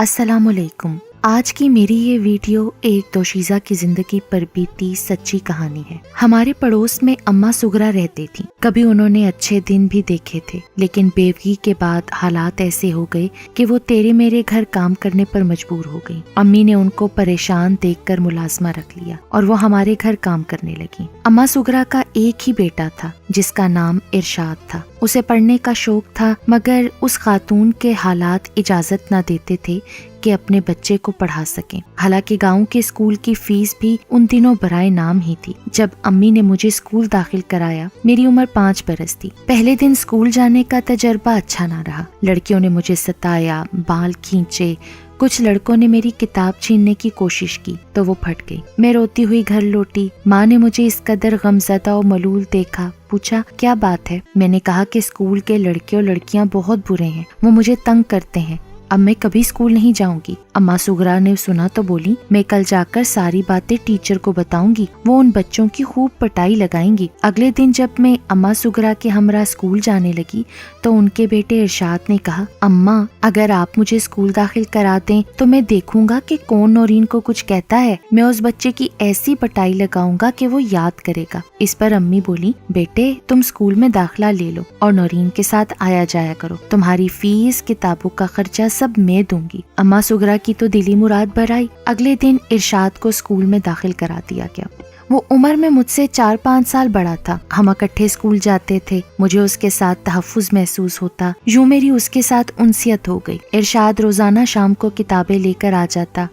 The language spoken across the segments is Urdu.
السلام علیکم۔ آج کی میری یہ ویڈیو ایک دوشیزہ کی زندگی پر بیتی سچی کہانی ہے۔ ہمارے پڑوس میں اماں سغرا رہتی تھی۔ کبھی انہوں نے اچھے دن بھی دیکھے تھے، لیکن بیوگی کے بعد حالات ایسے ہو گئے کہ وہ تیرے میرے گھر کام کرنے پر مجبور ہو گئی۔ امی نے ان کو پریشان دیکھ کر ملازمہ رکھ لیا اور وہ ہمارے گھر کام کرنے لگی۔ اماں سغرا کا ایک ہی بیٹا تھا جس کا نام ارشاد تھا۔ اسے پڑھنے کا شوق تھا، مگر اس خاتون کے حالات اجازت نہ دیتے تھے کہ اپنے بچے کو پڑھا سکیں۔ حالانکہ گاؤں کے اسکول کی فیس بھی ان دنوں برائے نام ہی تھی۔ جب امی نے مجھے اسکول داخل کرایا، میری عمر 5 برس تھی۔ پہلے دن اسکول جانے کا تجربہ اچھا نہ رہا۔ لڑکیوں نے مجھے ستایا، بال کھینچے، کچھ لڑکوں نے میری کتاب چھیننے کی کوشش کی تو وہ پھٹ گئی۔ میں روتی ہوئی گھر لوٹی۔ ماں نے مجھے اس قدر غمزدہ و ملول دیکھا، پوچھا کیا بات ہے؟ میں نے کہا کہ اسکول کے لڑکے اور لڑکیاں بہت برے ہیں، وہ مجھے تنگ کرتے ہیں، اب میں کبھی اسکول نہیں جاؤں گی۔ اماں سغرا نے سنا تو بولی، میں کل جا کر ساری باتیں ٹیچر کو بتاؤں گی، وہ ان بچوں کی خوب پٹائی لگائیں گی۔ اگلے دن جب میں اماں سغرا کے ہمراہ اسکول جانے لگی تو ان کے بیٹے ارشاد نے کہا، اماں اگر آپ مجھے اسکول داخل کرا دیں تو میں دیکھوں گا کہ کون نورین کو کچھ کہتا ہے، میں اس بچے کی ایسی پٹائی لگاؤں گا کہ وہ یاد کرے گا۔ اس پر امی بولی، بیٹے تم اسکول میں داخلہ لے لو اور نورین کے ساتھ آیا جایا کرو، تمہاری فیس کتابوں کا خرچہ سب میں دوں گی۔ اماں سغرا کی تو دلی مراد بھر آئی۔ اگلے دن ارشاد کو اسکول میں داخل کرا دیا گیا۔ وہ عمر میں مجھ سے 4-5 سال بڑا تھا۔ ہم اکٹھے اسکول جاتے تھے، مجھے اس کے ساتھ تحفظ محسوس ہوتا، یوں میری اس کے ساتھ انسیت ہو گئی۔ ارشاد روزانہ شام کو کتابیں لے کر آ جاتا،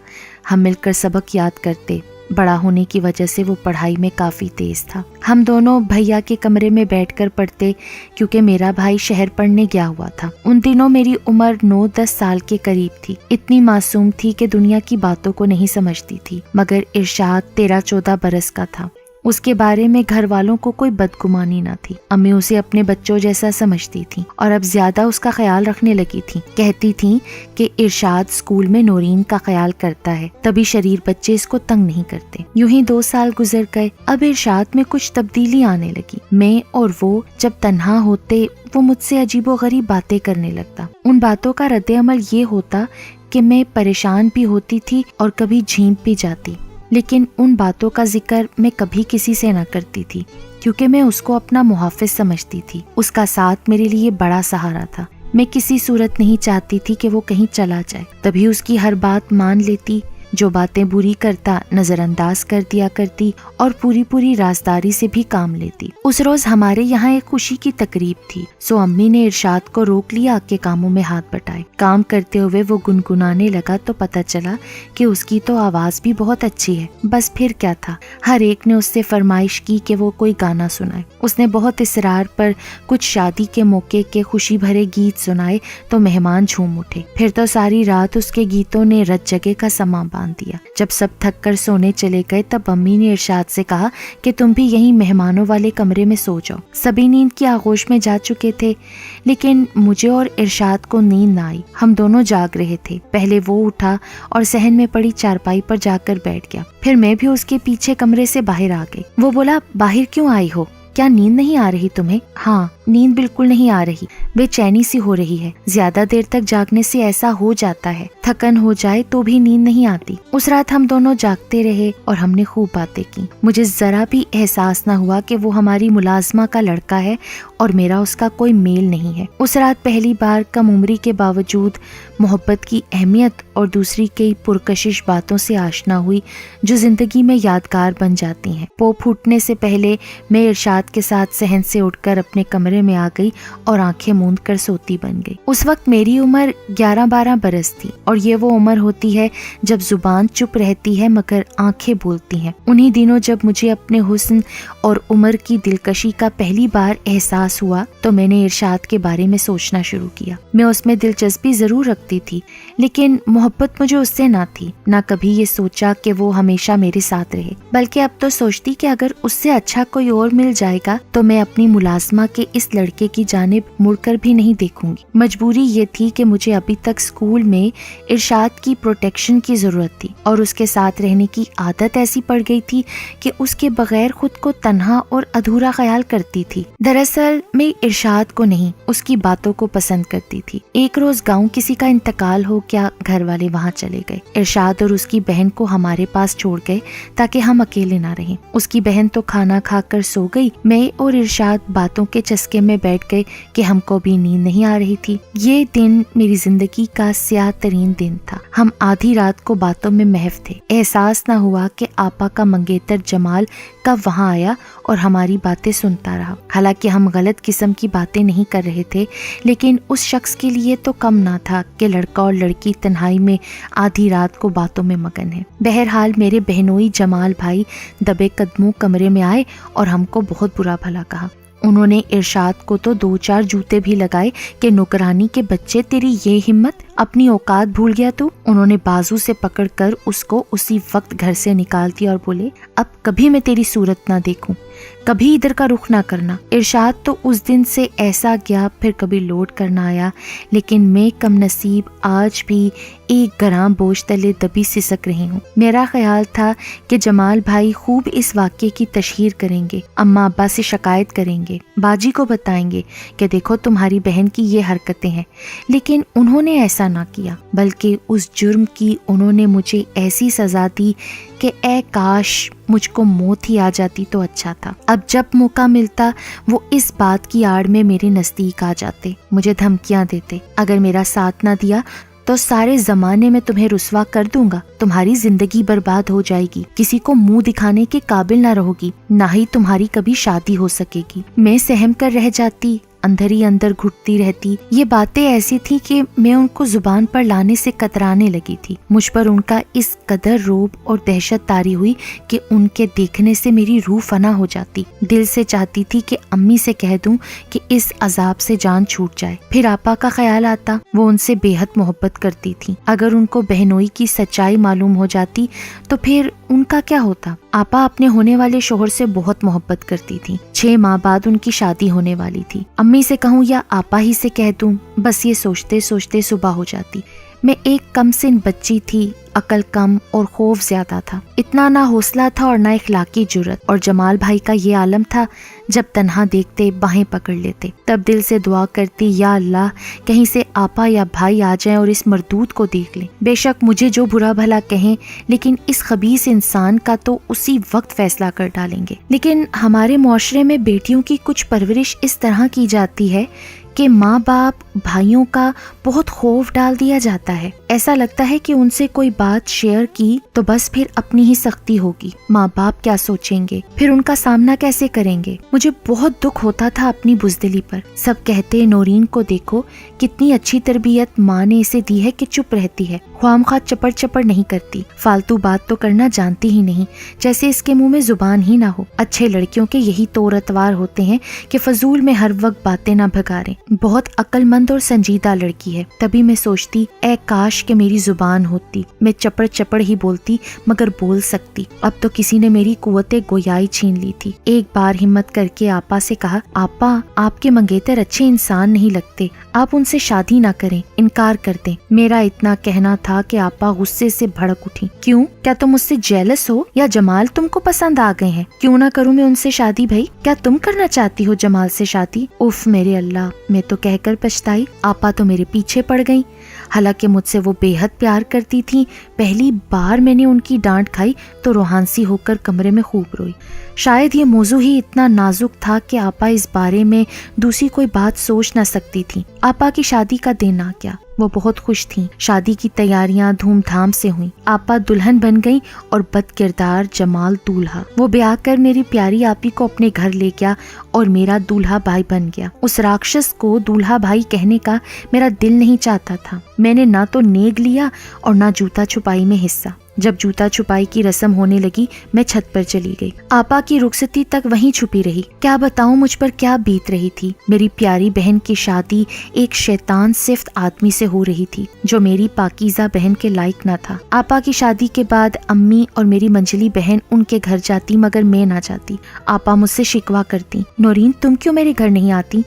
ہم مل کر سبق یاد کرتے۔ بڑا ہونے کی وجہ سے وہ پڑھائی میں کافی تیز تھا۔ ہم دونوں بھیا کے کمرے میں بیٹھ کر پڑھتے، کیونکہ میرا بھائی شہر پڑھنے گیا ہوا تھا۔ ان دنوں میری عمر 9-10 سال کے قریب تھی۔ اتنی معصوم تھی کہ دنیا کی باتوں کو نہیں سمجھتی تھی، مگر ارشاد 13-14 برس کا تھا۔ اس کے بارے میں گھر والوں کو کوئی بدگمانی نہ تھی۔ امی اسے اپنے بچوں جیسا سمجھتی تھی اور اب زیادہ اس کا خیال رکھنے لگی تھی۔ کہتی تھی کہ ارشاد اسکول میں نورین کا خیال کرتا ہے، تبھی شریر بچے اس کو تنگ نہیں کرتے۔ یوں ہی 2 سال گزر گئے۔ اب ارشاد میں کچھ تبدیلی آنے لگی۔ میں اور وہ جب تنہا ہوتے، وہ مجھ سے عجیب و غریب باتیں کرنے لگتا۔ ان باتوں کا رد عمل یہ ہوتا کہ میں پریشان بھی ہوتی تھی اور کبھی جھیمپ بھی جاتی، لیکن ان باتوں کا ذکر میں کبھی کسی سے نہ کرتی تھی، کیونکہ میں اس کو اپنا محافظ سمجھتی تھی۔ اس کا ساتھ میرے لیے بڑا سہارا تھا۔ میں کسی صورت نہیں چاہتی تھی کہ وہ کہیں چلا جائے، تبھی اس کی ہر بات مان لیتی۔ جو باتیں بری کرتا نظر انداز کر دیا کرتی اور پوری رازداری سے بھی کام لیتی۔ اس روز ہمارے یہاں ایک خوشی کی تقریب تھی، سو امی نے ارشاد کو روک لیا کہ کاموں میں ہاتھ بٹائے۔ کام کرتے ہوئے وہ گنگنانے لگا تو پتہ چلا کہ اس کی تو آواز بھی بہت اچھی ہے۔ بس پھر کیا تھا، ہر ایک نے اس سے فرمائش کی کہ وہ کوئی گانا سنائے۔ اس نے بہت اصرار پر کچھ شادی کے موقع کے خوشی بھرے گیت سنائے تو مہمان جھوم اٹھے۔ پھر تو ساری رات اس کے گیتوں نے رت جگہ کا سما باندھ دیا۔ جب سب تھک کر سونے چلے گئے تب امی نے ارشاد سے کہا کہ تم بھی یہیں مہمانوں والے کمرے میں سو جاؤ۔ سبھی نیند کی آغوش میں جا چکے تھے، لیکن مجھے اور ارشاد کو نیند نہ آئی۔ ہم دونوں جاگ رہے تھے۔ پہلے وہ اٹھا اور صحن میں پڑی چارپائی پر جا کر بیٹھ گیا، پھر میں بھی اس کے پیچھے کمرے سے باہر آ گئی۔ وہ بولا، باہر کیوں آئی ہو؟ کیا نیند نہیں آ رہی تمہیں؟ ہاں، نیند بالکل نہیں آ رہی، بے چینی سی ہو رہی ہے۔ زیادہ دیر تک جاگنے سے ایسا ہو جاتا ہے، تھکن ہو جائے تو بھی نیند نہیں آتی۔ اس رات ہم دونوں جاگتے رہے اور ہم نے خوب باتیں کی۔ مجھے ذرا بھی احساس نہ ہوا کہ وہ ہماری ملازمہ کا لڑکا ہے اور میرا اس کا کوئی میل نہیں ہے۔ اس رات پہلی بار کم عمری کے باوجود محبت کی اہمیت اور دوسری کئی پرکشش باتوں سے آشنا ہوئی جو زندگی میں یادگار بن جاتی ہیں۔ پو پھوٹنے سے پہلے میں ارشاد کے ساتھ صحن سے اٹھ کر اپنے کمرے میں آ گئی اور آنکھیں موند کر سوتی بن گئی۔ اس وقت میری عمر 11-12 برس تھی اور یہ وہ عمر ہوتی ہے جب زبان چپ رہتی ہے مگر آنکھیں بولتی ہیں۔ انہی دنوں جب مجھے اپنے حسن اور عمر کی دلکشی کا پہلی بار احساس ہوا تو میں نے ارشاد کے بارے میں سوچنا شروع کیا۔ میں اس میں دلچسپی ضرور رکھتی تھی، لیکن محبت مجھے اس سے نہ تھی۔ نہ کبھی یہ سوچا کہ وہ ہمیشہ میرے ساتھ رہے، بلکہ اب تو سوچتی کہ اگر اس سے اچھا کوئی اور مل جائے گا تو میں اپنی ملازمہ کے اس اس لڑکے کی جانب مڑ کر بھی نہیں دیکھوں گی۔ مجبوری یہ تھی کہ مجھے ابھی تک اسکول میں ارشاد کی پروٹیکشن کی ضرورت تھی اور اس کے ساتھ رہنے کی عادت ایسی پڑ گئی تھی کہ اس کے بغیر خود کو تنہا اور ادھورا خیال کرتی تھی۔ دراصل میں ارشاد کو نہیں، اس کی باتوں کو پسند کرتی تھی۔ ایک روز گاؤں کسی کا انتقال ہو گیا، گھر والے وہاں چلے گئے۔ ارشاد اور اس کی بہن کو ہمارے پاس چھوڑ گئے تاکہ ہم اکیلے نہ رہیں۔ اس کی بہن تو کھانا کھا کر سو گئی، میں اور ارشاد باتوں کے چسکے میں بیٹھ گئے کہ ہم کو بھی نیند نہیں آ رہی تھی۔ یہ دن میری زندگی کا سیاہ ترین دن تھا۔ ہم آدھی رات کو باتوں میں محو تھے۔ احساس نہ ہوا کہ آپا کا منگیتر جمال کب وہاں آیا اور ہماری باتیں سنتا رہا۔ حالانکہ ہم غلط قسم کی باتیں نہیں کر رہے تھے، لیکن اس شخص کے لیے تو کم نہ تھا کہ لڑکا اور لڑکی تنہائی میں آدھی رات کو باتوں میں مگن ہے۔ بہرحال میرے بہنوئی جمال بھائی دبے قدموں کمرے میں آئے اور ہم کو بہت برا بھلا کہا۔ انہوں نے ارشاد کو تو 2-4 جوتے بھی لگائے کہ نوکرانی کے بچے تیری یہ ہمت، اپنی اوقات بھول گیا تو۔ انہوں نے بازو سے پکڑ کر اس کو اسی وقت گھر سے نکال دیا اور بولے، اب کبھی میں تیری صورت نہ دیکھوں، کبھی ادھر کا رخ نہ کرنا۔ ارشاد تو اس دن سے ایسا گیا، پھر کبھی لوٹ کر نہ آیا، لیکن میں کم نصیب آج بھی ایک گرام بوجھ تلے دبی سسک رہی ہوں۔ میرا خیال تھا کہ جمال بھائی خوب اس واقعے کی تشہیر کریں گے، اماں ابا سے شکایت کریں گے، باجی کو بتائیں گے کہ دیکھو تمہاری بہن کی یہ حرکتیں ہیں، لیکن انہوں نے ایسا نہ کیا، بلکہ اس جرم کی انہوں نے مجھے ایسی سزا دی کہ اے کاش مجھ کو موت ہی آ جاتی تو اچھا تھا۔ اب جب موقع ملتا وہ اس بات کی آڑ میں میرے نزدیک آ جاتے، مجھے دھمکیاں دیتے، اگر میرا ساتھ نہ دیا تو سارے زمانے میں تمہیں رسوا کر دوں گا، تمہاری زندگی برباد ہو جائے گی، کسی کو منہ دکھانے کے قابل نہ رہو گی، نہ ہی تمہاری کبھی شادی ہو سکے گی۔ میں سہم کر رہ جاتی، اندر ہی اندر گھٹتی رہتی۔ یہ باتیں ایسی تھی کہ میں ان کو زبان پر لانے سے کترانے لگی تھی۔ مجھ پر ان کا اس قدر رعب اور دہشت طاری ہوئی کہ ان کے دیکھنے سے میری روح فنا ہو جاتی۔ دل سے چاہتی تھی کہ امی سے کہہ دوں کہ اس عذاب سے جان چھوٹ جائے۔ پھر آپا کا خیال آتا، وہ ان سے بے حد محبت کرتی تھی، اگر ان کو بہنوئی کی سچائی معلوم ہو جاتی تو پھر ان کا کیا ہوتا؟ آپا اپنے ہونے والے شوہر سے بہت محبت کرتی تھی، 6 ماہ بعد ان کی شادی ہونے والی تھی۔ امی سے کہوں یا آپا ہی سے کہہ دوں، بس یہ سوچتے سوچتے صبح ہو جاتی۔ میں ایک کم سن بچی تھی، عقل کم اور خوف زیادہ تھا، اتنا نہ حوصلہ تھا اور نہ اخلاقی جرت، اور جمال بھائی کا یہ عالم تھا جب تنہا دیکھتے باہیں پکڑ لیتے۔ تب دل سے دعا کرتی، یا اللہ کہیں سے آپا یا بھائی آ جائیں اور اس مردود کو دیکھ لیں۔ بے شک مجھے جو برا بھلا کہیں، لیکن اس خبیث انسان کا تو اسی وقت فیصلہ کر ڈالیں گے۔ لیکن ہمارے معاشرے میں بیٹیوں کی کچھ پرورش اس طرح کی جاتی ہے کہ ماں باپ بھائیوں کا بہت خوف ڈال دیا جاتا ہے۔ ایسا لگتا ہے کہ ان سے کوئی بات شیئر کی تو بس پھر اپنی ہی سختی ہوگی، ماں باپ کیا سوچیں گے، پھر ان کا سامنا کیسے کریں گے۔ مجھے بہت دکھ ہوتا تھا اپنی بزدلی پر۔ سب کہتے نورین کو دیکھو، کتنی اچھی تربیت ماں نے اسے دی ہے کہ چپ رہتی ہے، خواہ خواہ چپڑ چپڑ نہیں کرتی، فالتو بات تو کرنا جانتی ہی نہیں، جیسے اس کے منہ میں زبان ہی نہ ہو۔ اچھے لڑکیوں کے یہی طور اتوار ہوتے ہیں کہ فضول میں ہر وقت باتیں نہ بھگاریں۔ بہت عقل مند اور سنجیدہ لڑکی ہے۔ تبھی میں سوچتی، اے کاش کہ میری زبان ہوتی، میں چپڑ چپڑ ہی بولتی مگر بول سکتی۔ اب تو کسی نے میری قوت گویائی چھین لی تھی۔ ایک بار ہمت کر کے آپا سے کہا، آپا آپ کے منگیتر اچھے انسان نہیں لگتے، آپ ان سے شادی نہ کریں، انکار کر دیں۔ میرا اتنا کہنا تھا کہ آپا غصے سے بھڑک اٹھی، کیوں؟ کیا تم مجھ سے جیلس ہو یا جمال تم کو پسند آ گئے ہیں؟ کیوں نہ کروں میں ان سے شادی بھائی؟ کیا تم کرنا چاہتی ہو جمال سے شادی؟ اف میرے اللہ، میں تو کہہ کر پچھتائی۔ آپا تو میرے پیچھے پڑ گئیں، حالانکہ مجھ سے وہ بے حد پیار کرتی تھی۔ پہلی بار میں نے ان کی ڈانٹ کھائی تو روحانسی ہو کر کمرے میں خوب روئی۔ شاید یہ موضوع ہی اتنا نازک تھا کہ آپا اس بارے میں دوسری کوئی بات سوچ نہ سکتی تھی۔ آپا کی شادی کا دن آ گیا، وہ بہت خوش تھیں۔ شادی کی تیاریاں دھوم دھام سے ہوئیں۔ آپا دلہن بن گئی اور بد کردار جمال دولہا۔ وہ بیاہ کر میری پیاری آپی کو اپنے گھر لے گیا اور میرا دولہا بھائی بن گیا۔ اس راکشس کو دولہا بھائی کہنے کا میرا دل نہیں چاہتا تھا۔ میں نے نہ تو نیگ لیا اور نہ جوتا چھپائی میں حصہ۔ جب جوتا چھپائی کی رسم ہونے لگی میں چھت پر چلی گئی. آپا کی رخصتی تک وہیں چھپی رہی. کیا بتاؤں مجھ پر کیا بیت رہی تھی. میری پیاری بہن کی شادی ایک شیطان صفت آدمی سے ہو رہی تھی جو میری پاکیزہ بہن کے لائق نہ تھا. آپا کی شادی کے بعد امی اور میری منجلی بہن ان کے گھر جاتی مگر میں نہ جاتی. آپا مجھ سے شکوہ کرتی, نورین تم کیوں میرے گھر نہیں آتی.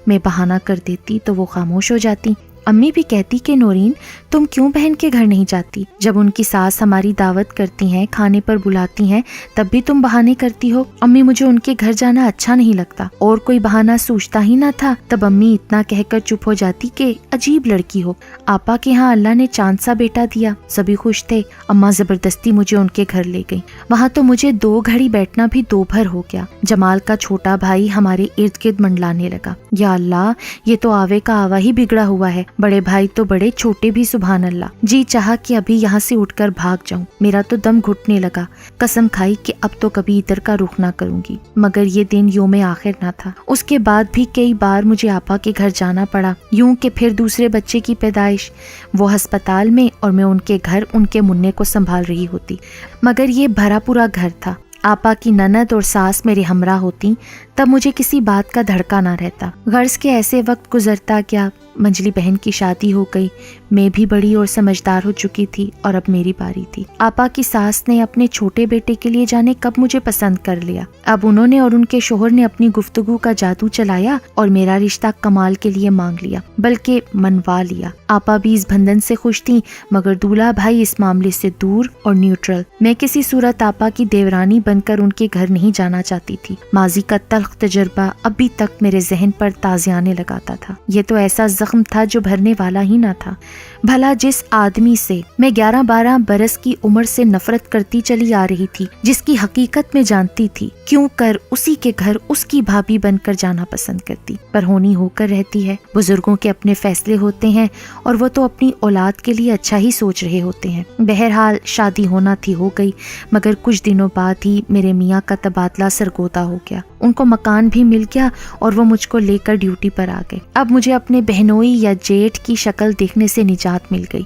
میں بہانہ کر دیتی تو وہ خاموش ہو جاتی. امی بھی کہتی کہ نورین تم کیوں بہن کے گھر نہیں جاتی. جب ان کی ساس ہماری دعوت کرتی ہیں, کھانے پر بلاتی ہیں, تب بھی تم بہانے کرتی ہو. امی مجھے ان کے گھر جانا اچھا نہیں لگتا. اور کوئی بہانہ سوچتا ہی نہ تھا. تب امی اتنا کہہ کر چپ ہو جاتی کہ عجیب لڑکی ہو. آپا کے ہاں اللہ نے چاند سا بیٹا دیا, سبھی خوش تھے. اماں زبردستی مجھے ان کے گھر لے گئی. وہاں تو مجھے 2 گھڑی بیٹھنا بھی دوپہر ہو گیا. جمال کا چھوٹا بھائی ہمارے ارد گرد منڈلانے لگا. یا اللہ, یہ تو آوے کا آوا ہی بگڑا ہوا ہے. بڑے بھائی تو بڑے, چھوٹے بھی سبحان اللہ. جی چاہا کہ ابھی یہاں سے اٹھ کر بھاگ جاؤں. میرا تو دم گھٹنے لگا. قسم کھائی کہ اب تو کبھی ادھر کا رخ نہ کروں گی. مگر یہ دن یوم آخر نہ تھا. اس کے بعد بھی کئی بار مجھے آپا کے گھر جانا پڑا. یوں کہ پھر دوسرے بچے کی پیدائش, وہ ہسپتال میں اور میں ان کے گھر ان کے منع کو سنبھال رہی ہوتی. مگر یہ بھرا پورا گھر تھا. آپا کی نند اور ساس میرے ہمراہ ہوتی تب مجھے کسی بات کا دھڑکا نہ رہتا. غرض کے ایسے وقت گزرتا کیا, منجلی بہن کی شادی ہو گئی. میں بھی بڑی اور سمجھدار ہو چکی تھی اور اب میری باری تھی. آپا کی ساس نے اپنے چھوٹے بیٹے کے لیے جانے کب مجھے پسند کر لیا. اب انہوں نے اور ان کے شوہر نے اپنی گفتگو کا جادو چلایا اور میرا رشتہ کمال کے لیے مانگ لیا, بلکہ منوا لیا. آپا بھی اس بندھن سے خوش تھی مگر دولہا بھائی اس معاملے سے دور اور نیوٹرل. میں کسی صورت آپا کی دیورانی بن کر ان کے گھر نہیں جانا چاہتی تھی. ماضی کا تلخ تجربہ ابھی تک میرے ذہن پر تازیانے لگاتا تھا. یہ تو ایسا زخم تھا جو بھرنے والا ہی نہ تھا. بھلا جس آدمی سے میں 11-12 برس کی عمر سے نفرت کرتی چلی آ رہی تھی, جس کی حقیقت میں جانتی تھی, کیوں کر اسی کے گھر اس کی بھابھی بن کر جانا پسند کرتی. پر ہونی ہو کر رہتی ہے. بزرگوں کے اپنے فیصلے ہوتے ہیں اور وہ تو اپنی اولاد کے لیے اچھا ہی سوچ رہے ہوتے ہیں. بہرحال شادی ہونا تھی ہو گئی, مگر کچھ دنوں بعد ہی میرے میاں کا تبادلہ سرگودا ہو گیا. ان کو مکان بھی مل گیا اور وہ مجھ کو لے کر ڈیوٹی پر آ گئے. اب مجھے اپنے بہنوئی یا جیٹھ کی شکل دیکھنے سے نجات مل گئی.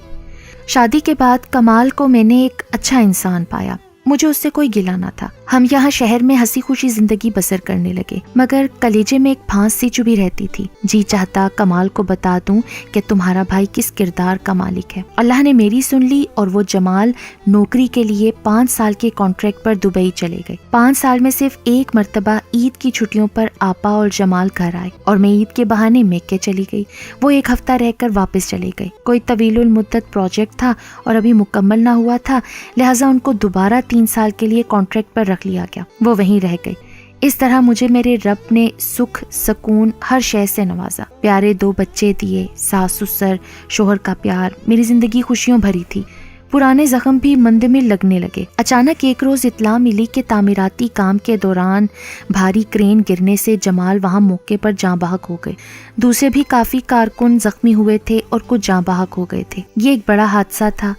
شادی کے بعد کمال کو میں نے ایک اچھا انسان پایا. مجھے اس سے کوئی گلہ نہ تھا. ہم یہاں شہر میں ہنسی خوشی زندگی بسر کرنے لگے, مگر کلیجے میں ایک پھانس سی چبھی رہتی تھی. جی چاہتا کمال کو بتا دوں کہ تمہارا بھائی کس کردار کا مالک ہے. اللہ نے میری سن لی اور وہ جمال نوکری کے لیے 5 سال کے کانٹریکٹ پر دبئی چلے گئے. 5 سال میں صرف ایک مرتبہ عید کی چھٹیوں پر آپا اور جمال گھر آئے اور میں عید کے بہانے میکے چلی گئی. وہ 1 ہفتہ رہ کر واپس چلے گئے. کوئی طویل المدت پروجیکٹ تھا اور ابھی مکمل نہ ہوا تھا, لہٰذا ان کو دوبارہ 3 سال کے لیے کانٹریکٹ پر رکھ لیا گیا. وہ وہیں رہ گئے. اس طرح مجھے میرے رب نے سکھ سکون ہر شے سے نوازا. پیارے 2 بچے دیے, ساس سسر, شوہر کا پیار, میری زندگی خوشیوں بھری تھی. پرانے زخم بھی مند میں لگنے لگے. اچانک ایک روز اطلاع ملی کہ تعمیراتی کام کے دوران بھاری کرین گرنے سے جمال وہاں موقع پر جاں بحق ہو گئے. دوسرے بھی کافی کارکن زخمی ہوئے تھے اور کچھ جاں بحق ہو گئے تھے. یہ ایک بڑا حادثہ تھا.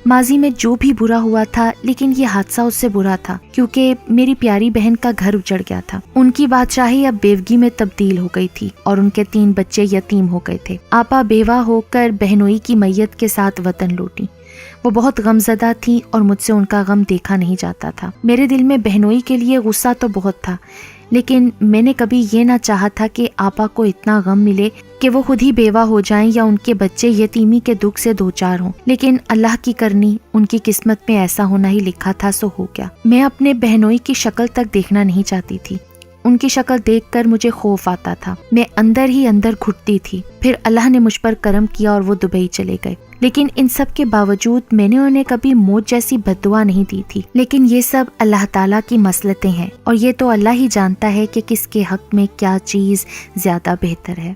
ماضی میں جو بھی برا ہوا تھا, لیکن یہ حادثہ اس سے برا تھا کیونکہ میری پیاری بہن کا گھر اجڑ گیا تھا. ان کی بادشاہی اب بیوگی میں تبدیل ہو گئی تھی اور ان کے 3 بچے یتیم ہو گئے تھے. آپا بیوہ ہو کر بہنوئی کی میت کے ساتھ وطن لوٹی. وہ بہت غمزدہ تھی اور مجھ سے ان کا غم دیکھا نہیں جاتا تھا. میرے دل میں بہنوئی کے لیے غصہ تو بہت تھا, لیکن میں نے کبھی یہ نہ چاہا تھا کہ آپا کو اتنا غم ملے کہ وہ خود ہی بیوہ ہو جائیں یا ان کے بچے یتیمی کے دکھ سے دوچار ہوں. لیکن اللہ کی کرنی, ان کی قسمت میں ایسا ہونا ہی لکھا تھا سو ہو گیا. میں اپنے بہنوئی کی شکل تک دیکھنا نہیں چاہتی تھی. ان کی شکل دیکھ کر مجھے خوف آتا تھا. میں اندر ہی اندر گھٹتی تھی. پھر اللہ نے مجھ پر کرم کیا اور وہ دبئی چلے گئے. لیکن ان سب کے باوجود میں نے انہیں کبھی موت جیسی بددعا نہیں دی تھی. لیکن یہ سب اللہ تعالیٰ کی مصلحتیں ہیں اور یہ تو اللہ ہی جانتا ہے کہ کس کے حق میں کیا چیز زیادہ بہتر ہے.